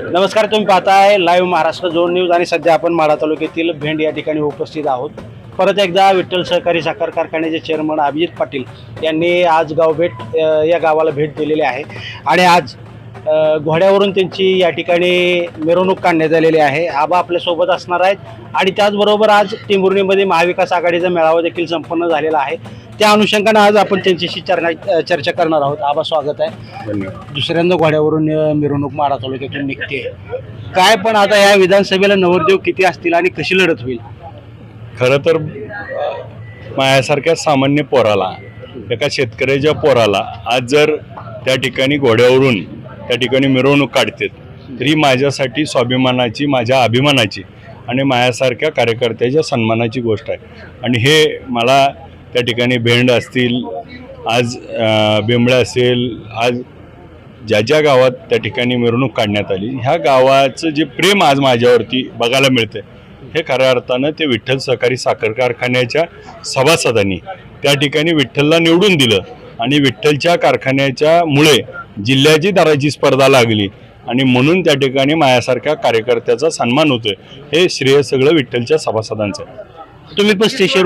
नमस्कार, तुम्ही पाहताय लाईव्ह महाराष्ट्र झोन न्यूज आणि सध्या आपण माढा तालुक्यातील भेंड या ठिकाणी उपस्थित आहोत। परत एकदा विठ्ठल सहकारी साखर कारखान्याचे चेअरमन अभिजित पाटील यांनी आज गावभेट या गावाला भेट दिलेली आहे आणि आज घोड्यावरून त्यांची या ठिकाणी मिरवणूक काढण्यात आलेली आहे। आबा आपल्यासोबत असणार आहेत आणि त्याचबरोबर आज टिंबुर्णीमध्ये महाविकास आघाडीचा मेळावा देखील संपन्न झालेला आहे। त्या अनुषंगाने आज आपण त्यांच्याशी चर्चा करणार आहोत। आबा, स्वागत आहे। धन्यवाद। दुसऱ्यांदा घोड्यावरून मिरवणूक माढा तालुक्यातून निघते काय, पण आता या विधानसभेला नवरदेव किती असतील आणि कशी लढत होईल? खरं तर माझ्यासारख्या सामान्य पोराला, एका शेतकऱ्याच्या पोराला आज जर त्या ठिकाणी घोड्यावरून त्या ठिकाणी मिरवणूक काढतात तर ही माझ्यासाठी स्वाभिमानाची, माझ्या अभिमानाची आणि माझ्यासारख्या कार्यकर्त्याच्या सन्मानाची गोष्ट आहे। आणि हे मला त्या ठिकाणी भेंड असतील, आज बेंबळे असेल, आज ज्या गावात त्या ठिकाणी मिरवणूक काढण्यात आली, ह्या गावाचं जे प्रेम आज माझ्यावरती बघायला मिळते हे खऱ्या अर्थानं ते विठ्ठल सहकारी साखर कारखान्याच्या सभासदांनी त्या ठिकाणी विठ्ठलला निवडून दिलं आणि विठ्ठलच्या कारखान्याच्या मुळे जिल्ह्याची दराची स्पर्धा लागली आणि म्हणून त्या ठिकाणी माझ्यासारख्या कार्यकर्त्याचा सन्मान होतोय। हे श्रेय सगळं विठ्ठलच्या सभासदांचं आहे। तुम्ही 3500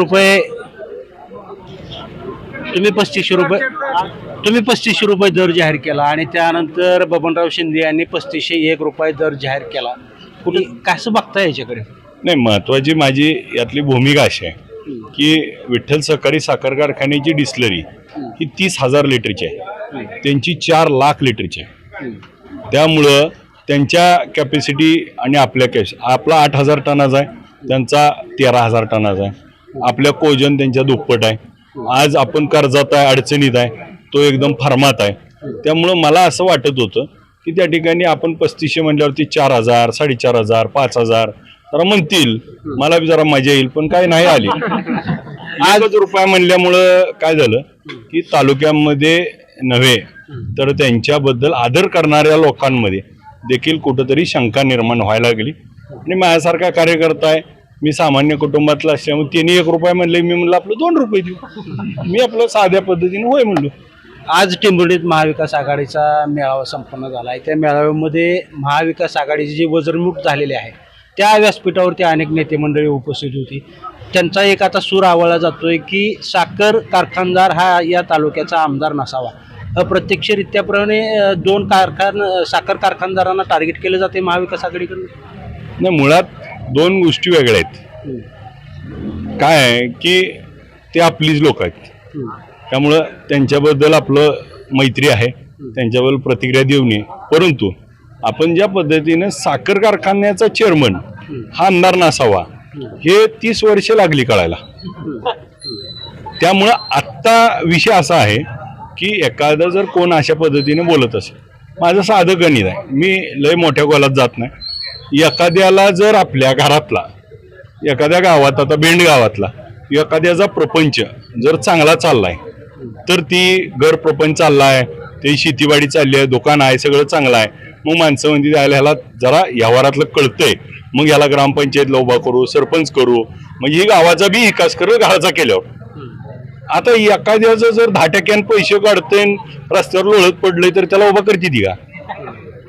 रुपये दर जाहीर केला आणि त्यानंतर बबनराव शिंदे यांनी 3501 रुपये दर जाहीर केला। कुठे कसं बघताय याच्याकडे? नाही, महत्त्वाची माझी यातली भूमिका अशी आहे की विठ्ठल सहकारी साखर कारखान्याची डिस्लरी ही 30,000 लिटरची आहे, त्यांची 4 लाख लिटरची आहे। त्यामुळं त्यांच्या कॅपॅसिटी आणि आपला 8,000 टनाचा आहे, त्यांचा 13,000 टनाचा आहे। आपल्या कोजन त्यांच्या दुप्पट आहे। आज आपण कर्जात आहे, अडचणीत आहे, तो एकदम फर्मात आहे। त्यामुळं मला असं वाटत होतं की त्या ठिकाणी आपण 3500 म्हणल्यावरती 4,000, 4,500, 5,000 जरा म्हणतील, मला बी जरा मजा येईल, पण काय नाही आली। 1 रुपया म्हणल्यामुळं काय झालं की तालुक्यामध्ये नव्हे तर त्यांच्याबद्दल आदर करणाऱ्या लोकांमध्ये देखील कुठंतरी शंका निर्माण व्हायला लागली। आणि माझ्यासारखा कार्यकर्ता आहे, मी सामान्य कुटुंबातला असल्यामुळे त्यांनी 1 रुपया म्हणले, मी म्हणलं आपलं 2 रुपये देऊ, मी आपलं साध्या पद्धतीने होय म्हणलो। आज टिंबुर्णीत महाविकास आघाडीचा मेळावा संपन्न झाला आहे। त्या मेळाव्यामध्ये महाविकास आघाडीची जी वजरमूठ झालेली आहे त्या व्यासपीठावरती अनेक नेते मंडळी उपस्थित होती। त्यांचा एक आता सूर आवळला जातोय की साखर कारखानदार हा या तालुक्याचा आमदार नसावा। अप्रत्यक्षरित्याप्रमाणे 2 साखर कारखानदारांना टार्गेट केलं जाते महाविकास आघाडीकडून। नाही, मुळात 2 गोष्टी वेगळ्या आहेत। काय आहे की ते आपलीच लोक आहेत, त्यामुळं त्यांच्याबद्दल आपलं मैत्री आहे, त्यांच्याबद्दल प्रतिक्रिया देऊ नये। परंतु आपण ज्या पद्धतीने साखर कारखान्याचा चेअरमन हा आमदार नसावा हे 30 वर्ष लागली कळायला। त्यामुळं आत्ता विषय असा आहे की एखादा जर कोण अशा पद्धतीने बोलत असेल, माझं साधं गणित आहे, मी लय मोठ्या गोलात जात नाही। एखाद्याला जर आपल्या घरातला, एखाद्या गावात, आता भेंड गावातला एखाद्याचा प्रपंच जर चांगला चाललाय तर ती घर प्रपंच चाललाय, ते शेतीवाडी चालली आहे, दुकान आहे, सगळं चांगलं आहे, मग माणसं म्हणजे जायला ह्याला जरा व्यवहारातलं कळतंय, मग याला ग्रामपंचायतला उभा करू, सरपंच करू, म्हणजे ही गावाचा बी विकास करू घराचा केल्यावर। आता एखाद्याचं जर 10% पैसे काढतंय, रस्त्यावर लोळत पडलंय तर त्याला उभा करते ती का?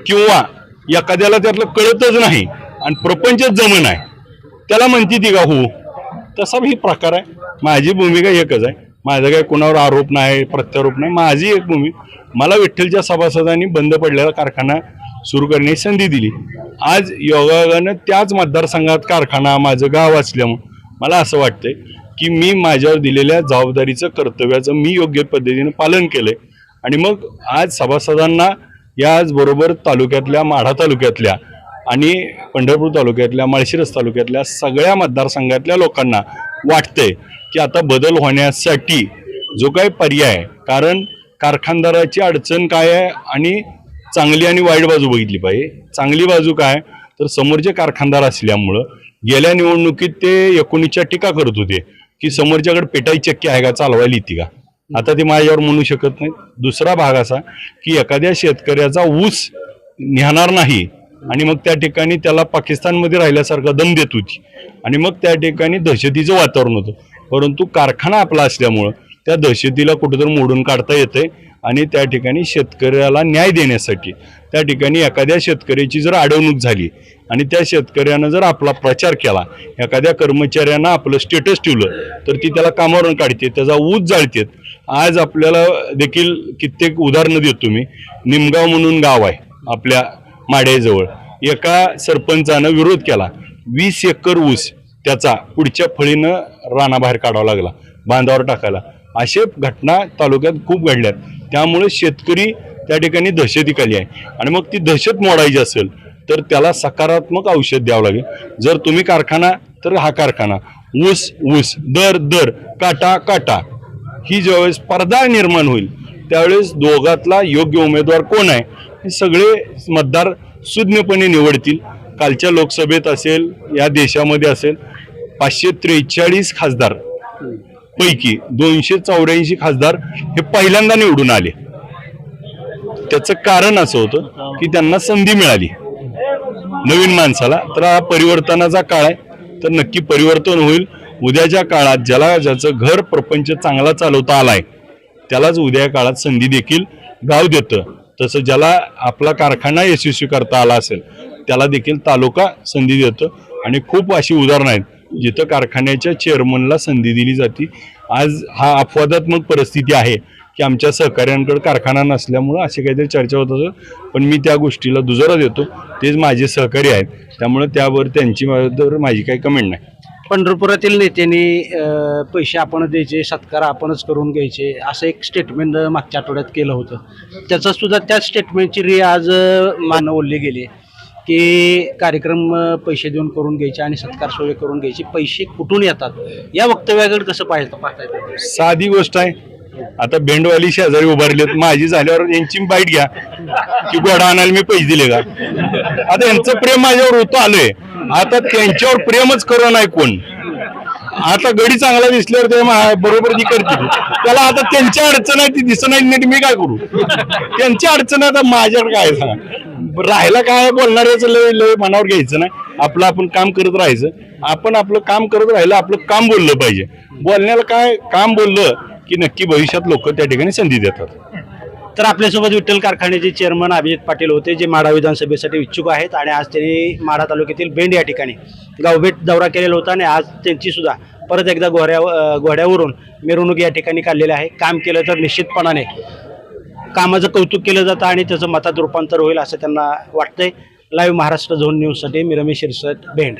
किंवा एखाद्याला त्यातलं कळतच नाही आणि प्रपंचच जमन आहे त्याला म्हणते ती का हो? तसा ही प्रकार आहे। माझी भूमिका एकच आहे, माझं काही कोणावर आरोप नाही, प्रत्यारोप नाही। माझी एक भूमिका, मला विठ्ठलच्या सभासदांनी बंद पडलेला कारखाना सुरू करण्याची संधी दिली। आज योगायोगानं त्याच मतदारसंघात कारखाना माझं गाव असल्यामुळे मला असं वाटतंय की मी माझ्यावर दिलेल्या जबाबदारीचं, कर्तव्याचं मी योग्य पद्धतीने पालन केलंय। आणि मग आज सभासदांना याचबरोबर तालुक्यातल्या, माढा तालुक्यातल्या आणि पंढरपूर तालुक्यातल्या, माळशिरस तालुक्यातल्या सगळ्या मतदारसंघातल्या लोकांना वाटतंय की आता बदल होण्यासाठी जो काही पर्याय आहे, कारण कारखानदाराची अडचण काय आहे आणि चांगली आणि वाईट बाजू बघितली पाहिजे। चांगली बाजू काय तर समोरचे कारखानदार असल्यामुळं गेल्या निवडणुकीत ते 19च्या टीका करत होते की समोरच्याकडे पेटाई चक्की आहे का, चालवायला येते का? आता ते माझ्यावर म्हणू शकत नाही। दुसरा भाग असा की एखाद्या शेतकऱ्याचा ऊस नेणार नाही आणि मग त्या ठिकाणी त्याला पाकिस्तानमध्ये राहिल्यासारखा दम देत होती आणि मग त्या ठिकाणी दहशतीचं वातावरण होतं। परंतु कारखाना आपला असल्यामुळं त्या दहशतीला कुठेतरी मोडून काढता येतंय आणि त्या ठिकाणी शेतकऱ्याला न्याय देण्यासाठी त्या ठिकाणी एखाद्या शेतकऱ्याची जर अडवणूक झाली आणि त्या शेतकऱ्यानं जर आपला प्रचार केला, एखाद्या कर्मचाऱ्यानं आपलं स्टेटस ठेवलं तर ती त्याला कामावरून काढते, त्याचा ऊस जाळतेत. आज आपल्याला देखील कित्येक उदाहरणं देतो मी. निमगाव म्हणून गाव आहे आपल्या माड्याजवळ, एका सरपंचानं विरोध केला, 20 एकर ऊस त्याचा पुढच्या फळीनं रानाबाहेर काढावा लागला, बांधावर टाकायला. असे घटना तालुक्यात खूप घडल्यात. त्यामुळे शेतकरी त्या ठिकाणी दहशतीखाली आहे आणि मग ती दहशत मोडायची असेल तर त्याला सकारात्मक औषध द्यावं लागेल. जर तुम्ही कारखाना तर हा कारखाना, ऊस ऊस, दर दर, काटा काटा, ही ज्यावेळेस स्पर्धा निर्माण होईल त्यावेळेस दोघातला योग्य उमेदवार कोण आहे हे सगळे मतदार सुज्ञपणे निवडतील. कालच्या लोकसभेत असेल, या देशामध्ये असेल, 543 खासदार पैकी 284 खासदार हे पहिल्यांदा निवडून आले. त्याचं कारण असं होतं की त्यांना संधी मिळाली नवीन माणसाला. तर हा परिवर्तनाचा काळ आहे, तर नक्की परिवर्तन होईल. उद्याच्या काळात ज्याचं घर प्रपंच चांगला चालवता आलाय त्यालाच उद्या काळात संधी देखील गाव देतं. तसं ज्याला आपला कारखाना यशस्वी करता आला असेल त्याला देखील तालुका संधी देतं. आणि खूप अशी उदाहरणं आहेत जिथं कारखान्याच्या चेअरमनला संधी दिली जाते. आज हा अपवादात्मक परिस्थिती आहे की आमच्या सहकाऱ्यांकडे कारखाना नसल्यामुळं असे काहीतरी चर्चा होत असं, पण मी त्या गोष्टीला दुजोरा देतो. तेच माझे सहकारी आहेत, त्यामुळे त्यावर त्यांची माझी काही कमेंट नाही. पंढरपुरातील नेत्यांनी पैसे आपणच द्यायचे, सत्कार आपणच करून घ्यायचे, असं एक स्टेटमेंट मागच्या आठवड्यात केलं होतं. त्याचं सुद्धा त्या स्टेटमेंटची आज मान ओढली गेली की कार्यक्रम पैसे देऊन करून घ्यायचे आणि सत्कार सोय करून घ्यायचे. पैसे कुठून येतात या वक्तव्याकडे कसं पाहताय? साधी गोष्ट आहे. आता भेंडवाली शेजारी उभारलेत, माझी झाल्यावर यांची बाईट घ्या की गोडा आणायला मी पैसे दिले का? आता यांचं प्रेम माझ्यावर होतं आलंय, आता त्यांच्यावर प्रेमच करू नाही कोण. आता गडी चांगला दिसल्यावर ते बरोबर ती करतील. त्याला आता त्यांच्या अडचण आहे ती दिसत नाही, मी काय करू? त्यांची अडचण आता माझ्यावर काय सांगा. राहायला काय बोलणाऱ्याचं लय लय मनावर घ्यायचं नाही. आपलं आपण काम करत राहायचं. आपण आपलं काम करत राहिलं, आपलं काम बोललं पाहिजे. बोलण्याला काय, काम बोललं की नक्की भविष्यात लोक त्या ठिकाणी संधी देतात. तर आपल्यासोबत विठ्ठल कारखान्याचे चेअरमन अभिजित पाटील होते, जे माढा विधानसभेसाठी इच्छुक आहेत आणि आज त्यांनी माढा तालुक्यातील भेंड या ठिकाणी गावभेट दौरा केलेला होता आणि आज त्यांची सुद्धा परत एकदा घोड्यावरून मिरवणूक या ठिकाणी काढलेली आहे. काम केलं तर निश्चितपणाने कामाचं कौतुक केलं जातं आणि त्याचं मतात रूपांतर होईल असं त्यांना वाटतंय. लाईव्ह महाराष्ट्र झोन न्यूजसाठी मी रमेश शिरसट, भेंड.